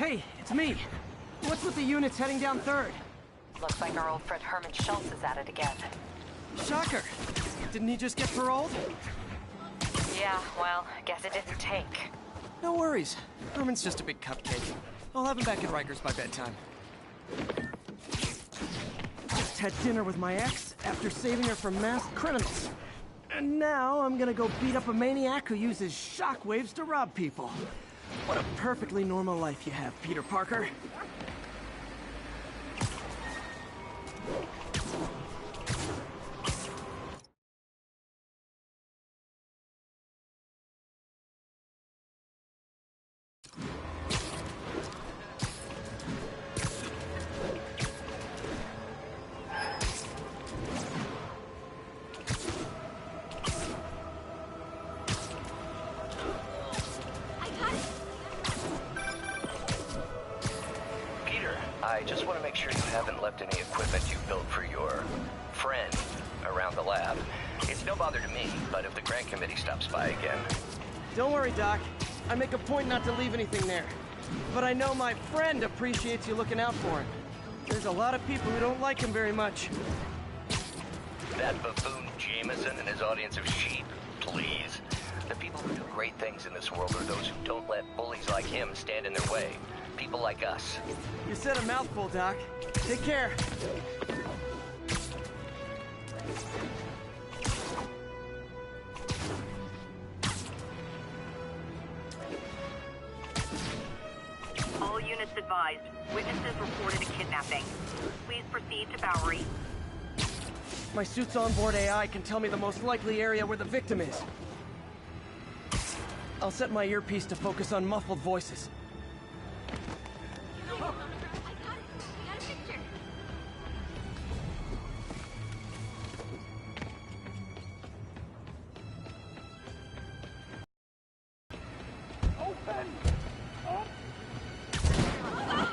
Hey, it's me. What's with the units heading down 3rd? Looks like our old friend Herman Schultz is at it again. Shocker. Didn't he just get paroled? Yeah, well, guess it didn't take. No worries. Herman's just a big cupcake. I'll have him back at Rikers by bedtime. Just had dinner with my ex after saving her from masked criminals. And now I'm gonna go beat up a maniac who uses shockwaves to rob people. What a perfectly normal life you have, Peter Parker. I just want to make sure you haven't left any equipment you built for your friend around the lab. It's no bother to me, but if the grant committee stops by again... Don't worry, Doc. I make a point not to leave anything there. But I know my friend appreciates you looking out for him. There's a lot of people who don't like him very much. That buffoon Jameson and his audience of sheep, please. The people who do great things in this world are those who don't let bullies like him stand in their way. People like us. You said a mouthful, Doc. Take care. All units advised. Witnesses reported a kidnapping. Please proceed to Bowery. My suit's onboard AI can tell me the most likely area where the victim is. I'll set my earpiece to focus on muffled voices.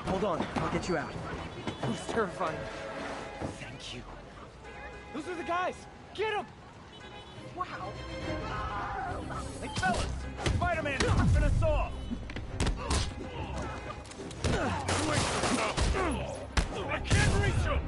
Hold on, I'll get you out. He's terrifying. Thank you. Those are the guys! Get them! Wow! Hey, fellas! Spider-Man ripping us off! I can't reach him!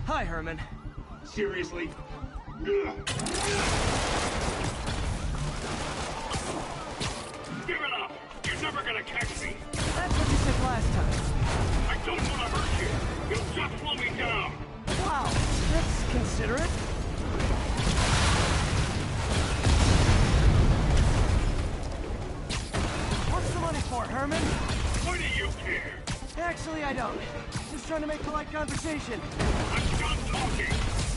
Hi, Herman. Seriously? Give it up! You're never gonna catch me! That's what you said last time. I don't want to hurt you! You'll just slow me down! Wow, that's considerate. What's the money for, Herman? Why do you care? Actually, I don't. Just trying to make polite conversation. I'm done talking!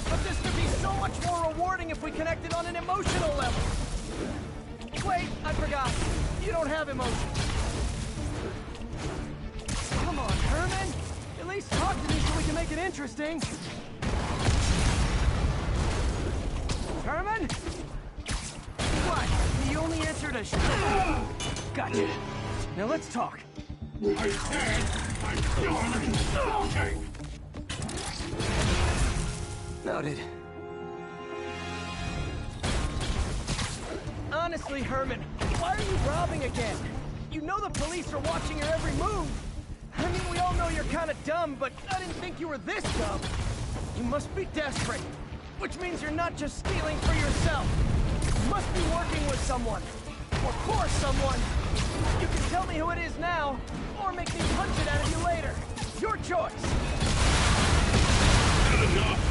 But this could be so much more rewarding if we connected on an emotional level. Wait, I forgot. You don't have emotions. Come on, Herman. At least talk to me so we can make it interesting. Herman? What? The only answer to Gotcha. Now let's talk. I said I'm done talking! Noted. Honestly, Herman, why are you robbing again? You know the police are watching your every move. I mean, we all know you're kind of dumb, but I didn't think you were this dumb. You must be desperate. Which means you're not just stealing for yourself. You must be working with someone. Or for someone. You can tell me who it is now, or make me punch it out of you later. Your choice. Good enough.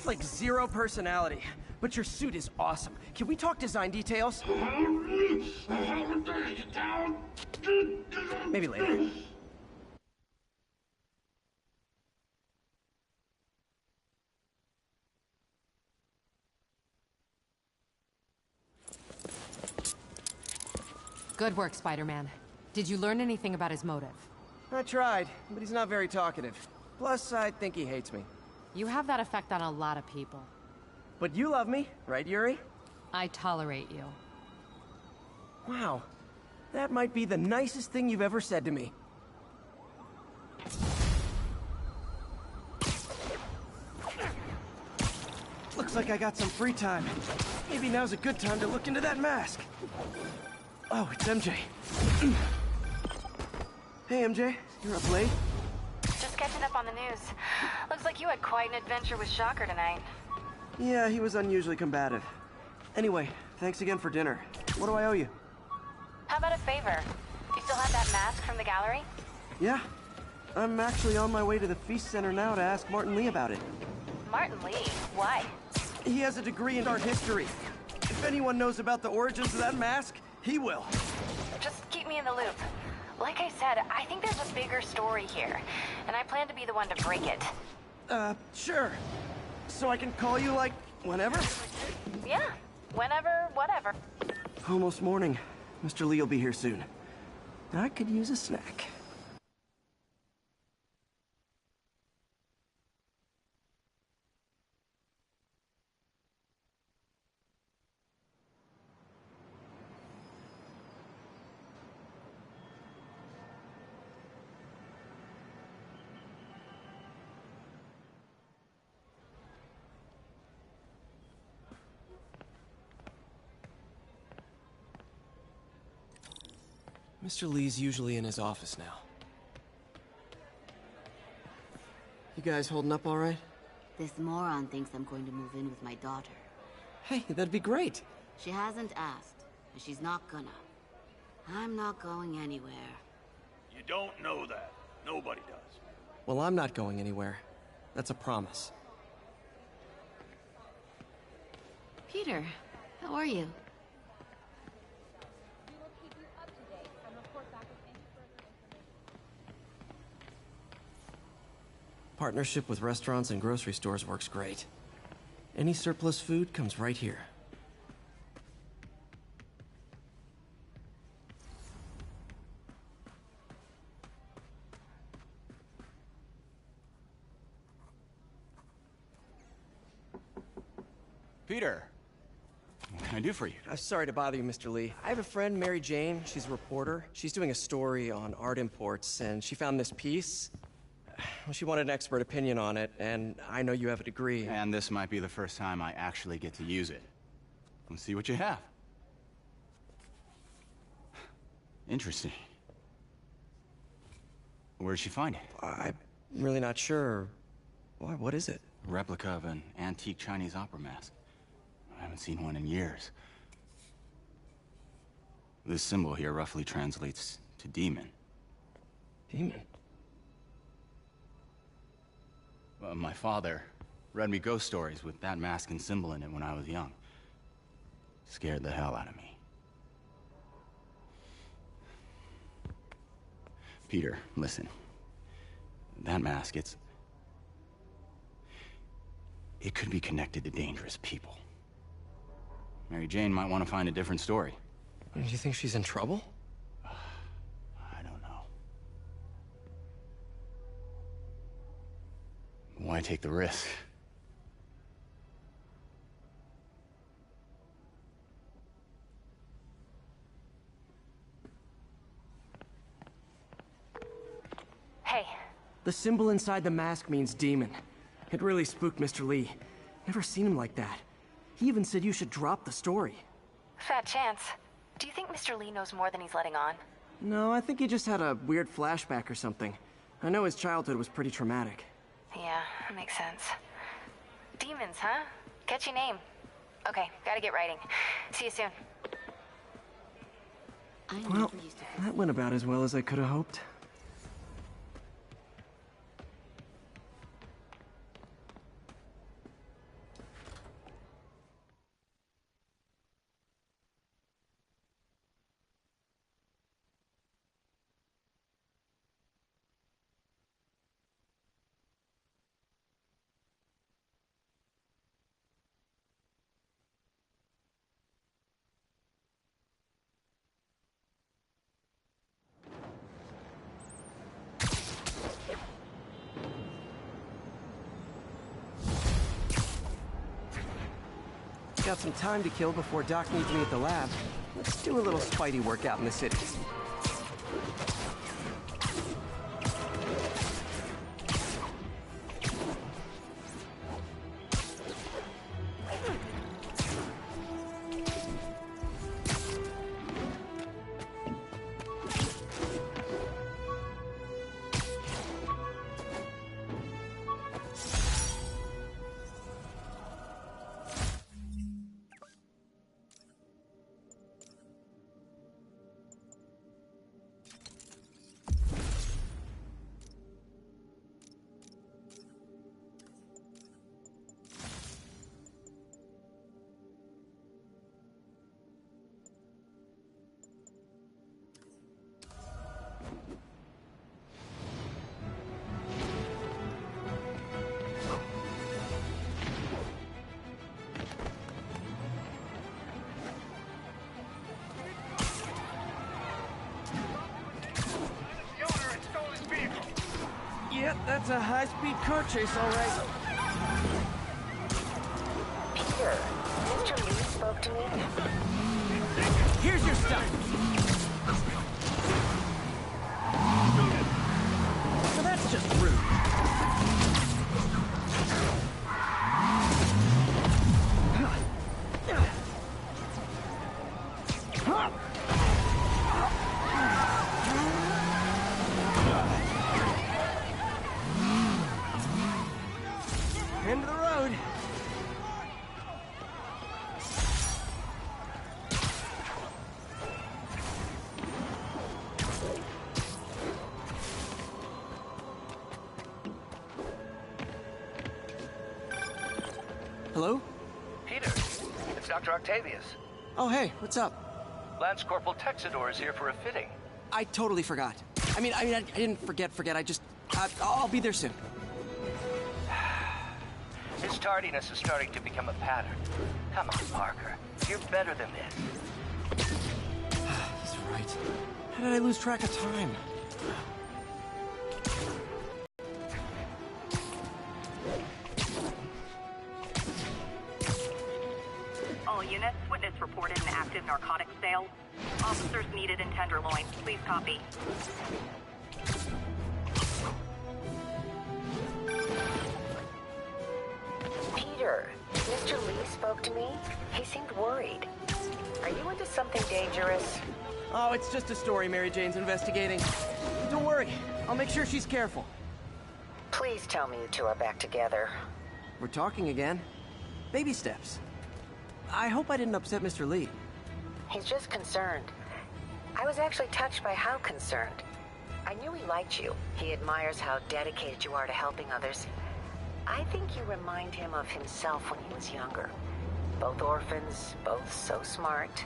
Like zero personality, but your suit is awesome. Can we talk design details? Maybe later. Good work, Spider-Man. Did you learn anything about his motive? I tried, but he's not very talkative. Plus, I think he hates me. You have that effect on a lot of people. But you love me, right, Yuri? I tolerate you. Wow. That might be the nicest thing you've ever said to me. Looks like I got some free time. Maybe now's a good time to look into that mask. Oh, it's MJ. Hey, MJ. You're up late? Just catching up on the news. Looks like you had quite an adventure with Shocker tonight. Yeah, he was unusually combative. Anyway, thanks again for dinner. What do I owe you? How about a favor? You still have that mask from the gallery? Yeah. I'm actually on my way to the Feast Center now to ask Martin Lee about it. Martin Lee? Why? He has a degree in art history. If anyone knows about the origins of that mask, he will. Just keep me in the loop. Like I said, I think there's a bigger story here, and I plan to be the one to break it. Sure. So I can call you, like, whenever? Yeah, whenever, whatever. Almost morning. Mr. Lee will be here soon. I could use a snack. Mr. Lee's usually in his office now. You guys holding up all right? This moron thinks I'm going to move in with my daughter. Hey, that'd be great. She hasn't asked, and she's not gonna. I'm not going anywhere. You don't know that. Nobody does. Well, I'm not going anywhere. That's a promise. Peter, how are you? Partnership with restaurants and grocery stores works great. Any surplus food comes right here. Peter, what can I do for you? Sorry to bother you, Mr. Lee. I have a friend, Mary Jane. She's a reporter. She's doing a story on art imports, and she found this piece. Well, she wanted an expert opinion on it, and I know you have a degree. And this might be the first time I actually get to use it. Let's see what you have. Interesting. Where'd she find it? I really not sure. Why, what is it? A replica of an antique Chinese opera mask. I haven't seen one in years. This symbol here roughly translates to demon. Demon? My father read me ghost stories with that mask and symbol in it when I was young. Scared the hell out of me. Peter, listen. That mask, it could be connected to dangerous people. Mary Jane might want to find a different story. Do you think she's in trouble? I don't know. Why take the risk? Hey, The symbol inside the mask means demon. It really spooked Mr. Lee. Never seen him like that. He even said you should drop the story. fat chance. Do you think Mr. Lee knows more than he's letting on? No, I think he just had a weird flashback or something. I know his childhood was pretty traumatic. Yeah, that makes sense. Demons, huh? Catchy name. Okay, gotta get writing. See you soon. I Well, never used to. that went about as well as I could have hoped. Got some time to kill before Doc needs me at the lab. Let's do a little Spidey workout in the city. Yep, that's a high-speed car chase, all right. Peter, Mr. Lee spoke to me. Here's your stuff. So that's just rude. End of the road. Hello? Peter, it's Dr. Octavius. Oh, hey, what's up? Lance Corporal Texador is here for a fitting. I totally forgot. I didn't forget. I'll be there soon. His tardiness is starting to become a pattern. Come on, Parker. You're better than this. He's right. How did I lose track of time? All units, witness reported an active narcotics sale. Officers needed in Tenderloin. Please copy. Peter, Mr. Lee spoke to me. He seemed worried. Are you into something dangerous? Oh, it's just a story Mary Jane's investigating. Don't worry. I'll make sure she's careful. Please tell me you two are back together. We're talking again. Baby steps. I hope I didn't upset Mr. Lee. He's just concerned. I was actually touched by how concerned. I knew he liked you. He admires how dedicated you are to helping others. I think you remind him of himself when he was younger. Both orphans, both so smart.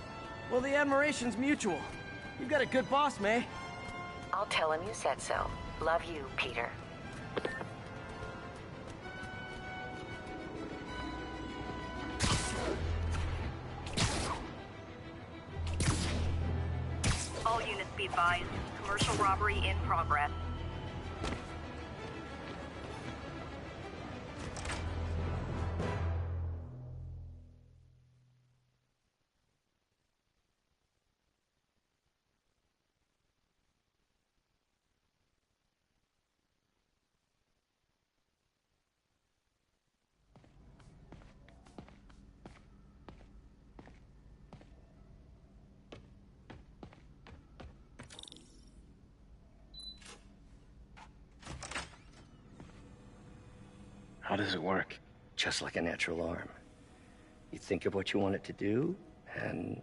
Well, the admiration's mutual. You've got a good boss, May. I'll tell him you said so. Love you, Peter. All units be advised. Commercial robbery in progress. How does it work? Just like a natural arm. You think of what you want it to do, and...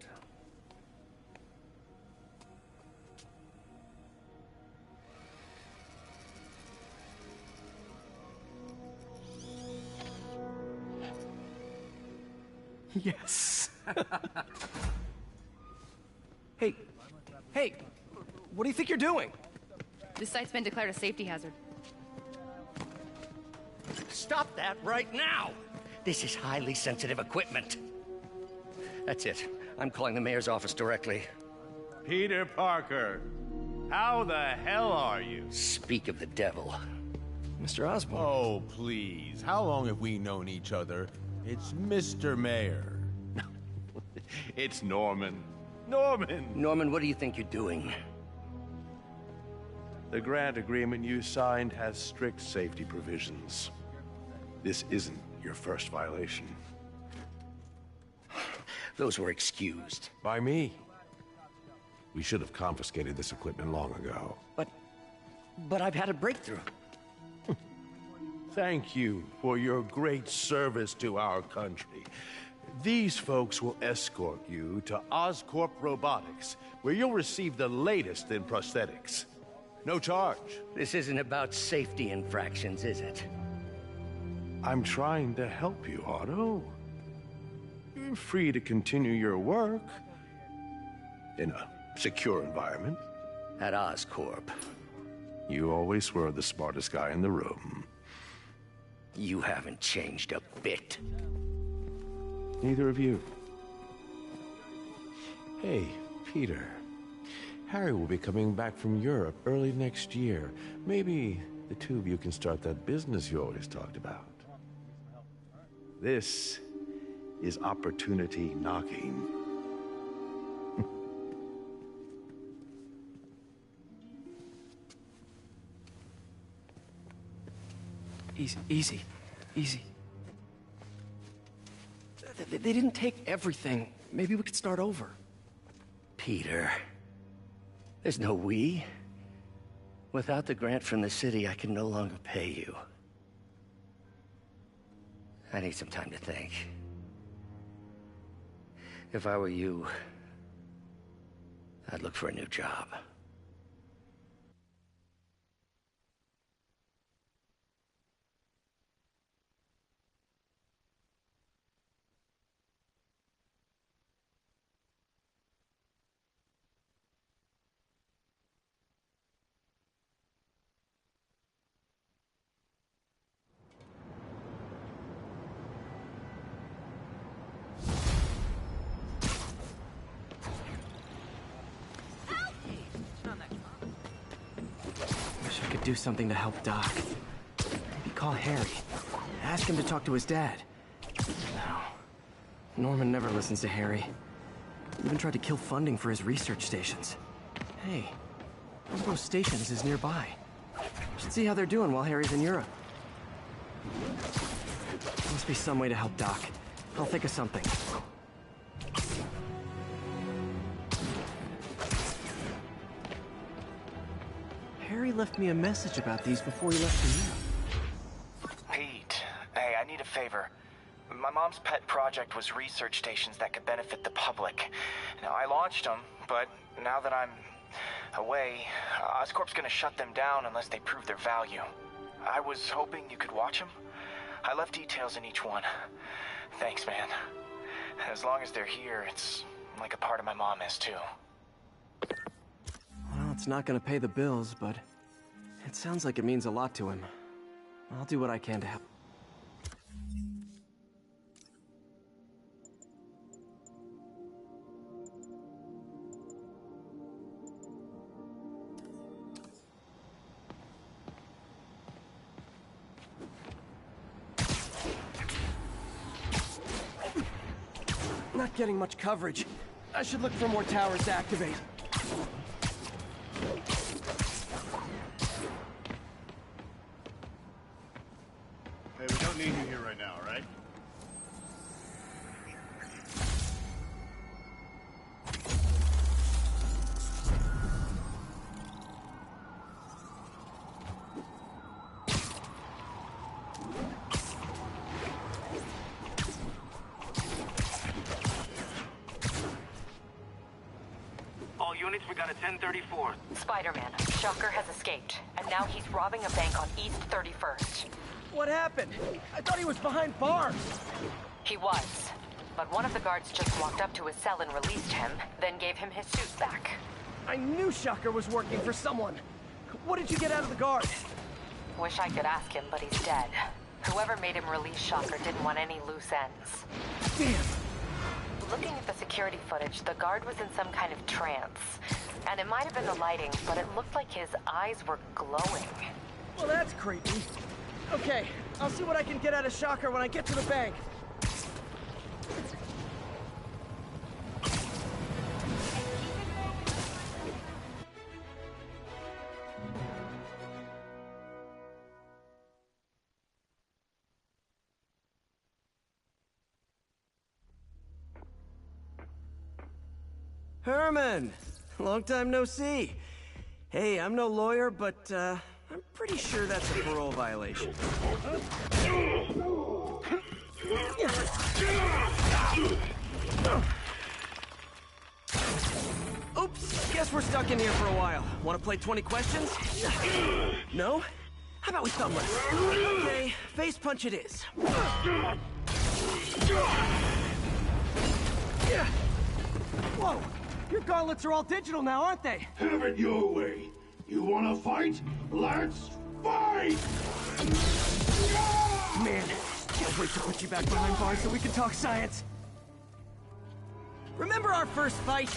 Yes. Hey, what do you think you're doing? This site's been declared a safety hazard. Stop that right now! This is highly sensitive equipment. That's it. I'm calling the mayor's office directly. Peter Parker, how the hell are you? Speak of the devil. Mr. Osborn. Oh, please. How long have we known each other? It's Mr. Mayor. It's Norman. Norman! Norman, what do you think you're doing? The grant agreement you signed has strict safety provisions. This isn't your first violation. Those were excused. By me. We should have confiscated this equipment long ago. But I've had a breakthrough. Thank you for your great service to our country. These folks will escort you to Oscorp Robotics, where you'll receive the latest in prosthetics. No charge. This isn't about safety infractions, is it? I'm trying to help you, Otto. You're free to continue your work in a secure environment. At Oscorp. You always were the smartest guy in the room. You haven't changed a bit. Neither of you. Hey, Peter. Harry will be coming back from Europe early next year. Maybe the two of you can start that business you always talked about. This is opportunity knocking. Easy. They didn't take everything. Maybe we could start over. Peter, there's no we. Without the grant from the city, I can no longer pay you. I need some time to think. If I were you, I'd look for a new job. Do something to help Doc. Maybe call Harry. Ask him to talk to his dad. No. Norman never listens to Harry. Even tried to kill funding for his research stations. Hey, one of those stations is nearby. Should see how they're doing while Harry's in Europe. Must be some way to help Doc. I'll think of something. Harry left me a message about these before he left for Europe. favor. My mom's pet project was research stations that could benefit the public. Now, I launched them, but now that I'm away, Oscorp's gonna shut them down unless they prove their value. I was hoping you could watch them. I left details in each one. Thanks, man. As long as they're here, it's like a part of my mom is, too. Well, it's not gonna pay the bills, but it sounds like it means a lot to him. I'll do what I can to help. Not getting much coverage. I should look for more towers to activate. Hey, we don't need you here right now, right? All units, we got a 1034. Spider-Man, Shocker has escaped, and now he's robbing a bank on East 31st. What happened? I thought he was behind bars. He was, but one of the guards just walked up to his cell and released him, then gave him his suit back. I knew Shocker was working for someone. What did you get out of the guard? Wish I could ask him, but he's dead. Whoever made him release Shocker didn't want any loose ends. Damn. Looking at the security footage, the guard was in some kind of trance. And it might have been the lighting, but it looked like his eyes were glowing. Well, that's creepy. Okay, I'll see what I can get out of Shocker when I get to the bank. Herman! Long time no see. Hey, I'm no lawyer, but, I'm pretty sure that's a parole violation. Oops, guess we're stuck in here for a while. Want to play 20 questions? No? How about we thumb wrestle? Okay, face punch it is. Whoa! Your gauntlets are all digital now, aren't they? Have it your way. You wanna fight? Let's fight! Man, can't wait to put you back behind bars so we can talk science. Remember our first fight?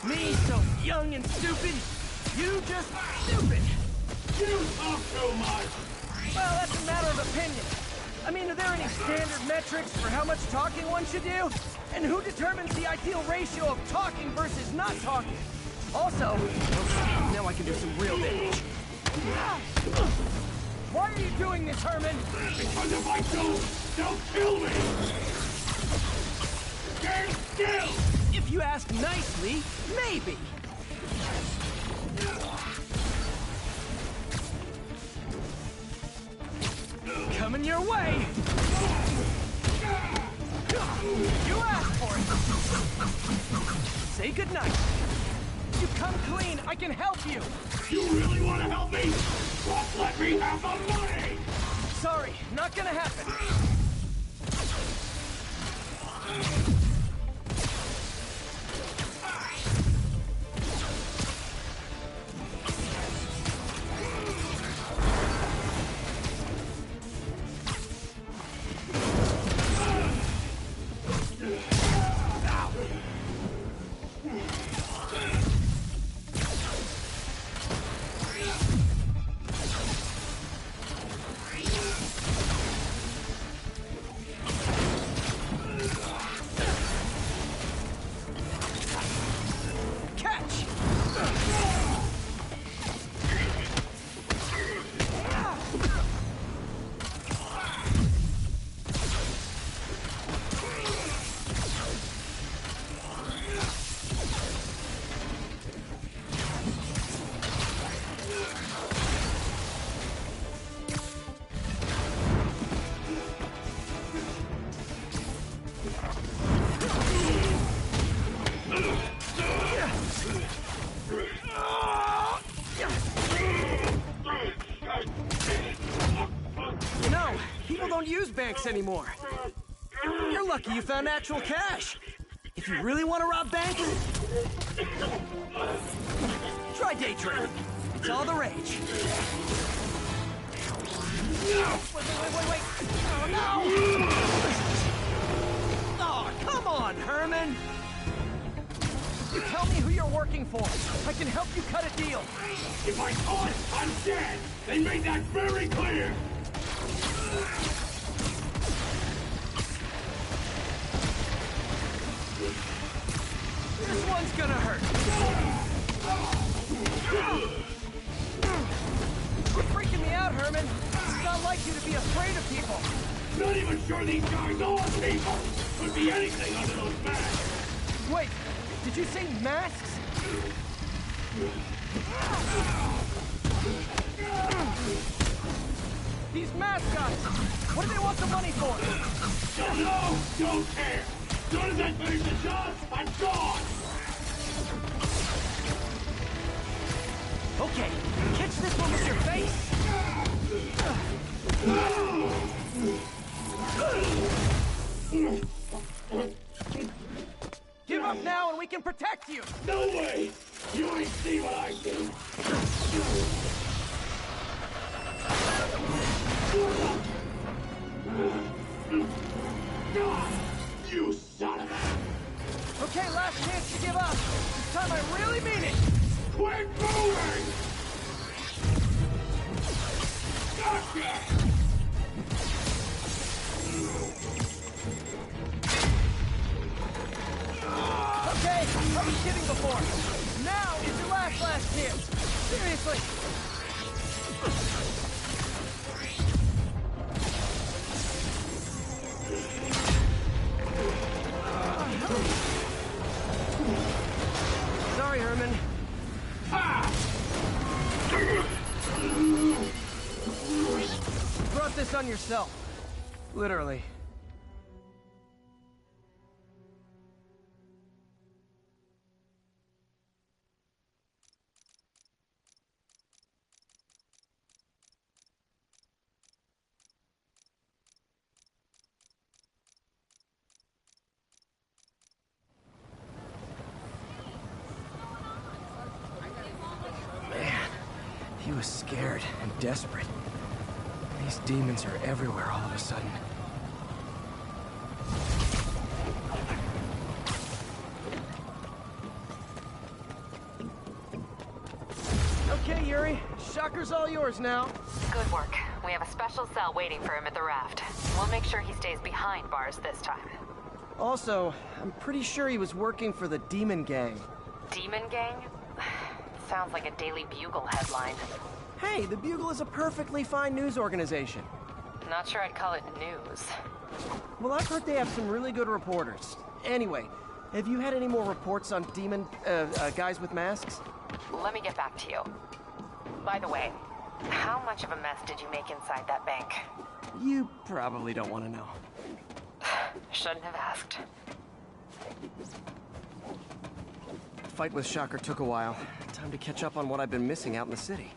Me, so young and stupid. You just stupid. You talk too much. Well, that's a matter of opinion. I mean, are there any standard metrics for how much talking one should do? And who determines the ideal ratio of talking versus not talking? Also, now I can do some real damage. Why are you doing this, Herman? Because if I don't, they'll kill me! Stand still! If you ask nicely, maybe. Coming your way! You asked for it! Say goodnight. You come clean, I can help you! You really want to help me? Just let me have the money! Sorry, not gonna happen. banks anymore. You're lucky you found actual cash. If you really want to rob banks, try day trading. It's all the rage. Wait. Oh, no! Oh, come on, Herman! You tell me who you're working for. I can help you cut a deal. If I caught, I'm dead! They made that very clear! This one's gonna hurt. You're freaking me out, Herman. It's not like you to be afraid of people. Not even sure these guys are people! Could be anything under those masks! Wait, did you say masks? These mascots! What do they want the money for? Don't know! Don't care! As soon as I finish the job, I'm gone! Okay, catch this one with your face! Give up now and we can protect you! No way! You ain't see what I do! You son of a... Okay, last chance to give up. This time I really mean it! Quit moving! Gotcha! Okay, I was kidding before. Now is your last chance. Seriously. Sorry, Herman. You brought this on yourself. Literally. He was scared and desperate. These demons are everywhere all of a sudden. Okay, Yuri. Shocker's all yours now. Good work. We have a special cell waiting for him at the raft. We'll make sure he stays behind bars this time. Also, I'm pretty sure he was working for the Demon Gang. Demon Gang? Sounds like a Daily Bugle headline. Hey, the Bugle is a perfectly fine news organization. Not sure I'd call it news. Well, I've heard they have some really good reporters. Anyway, have you had any more reports on demon, guys with masks? Let me get back to you. By the way, how much of a mess did you make inside that bank? You probably don't want to know. Shouldn't have asked. The fight with Shocker took a while. Time to catch up on what I've been missing out in the city.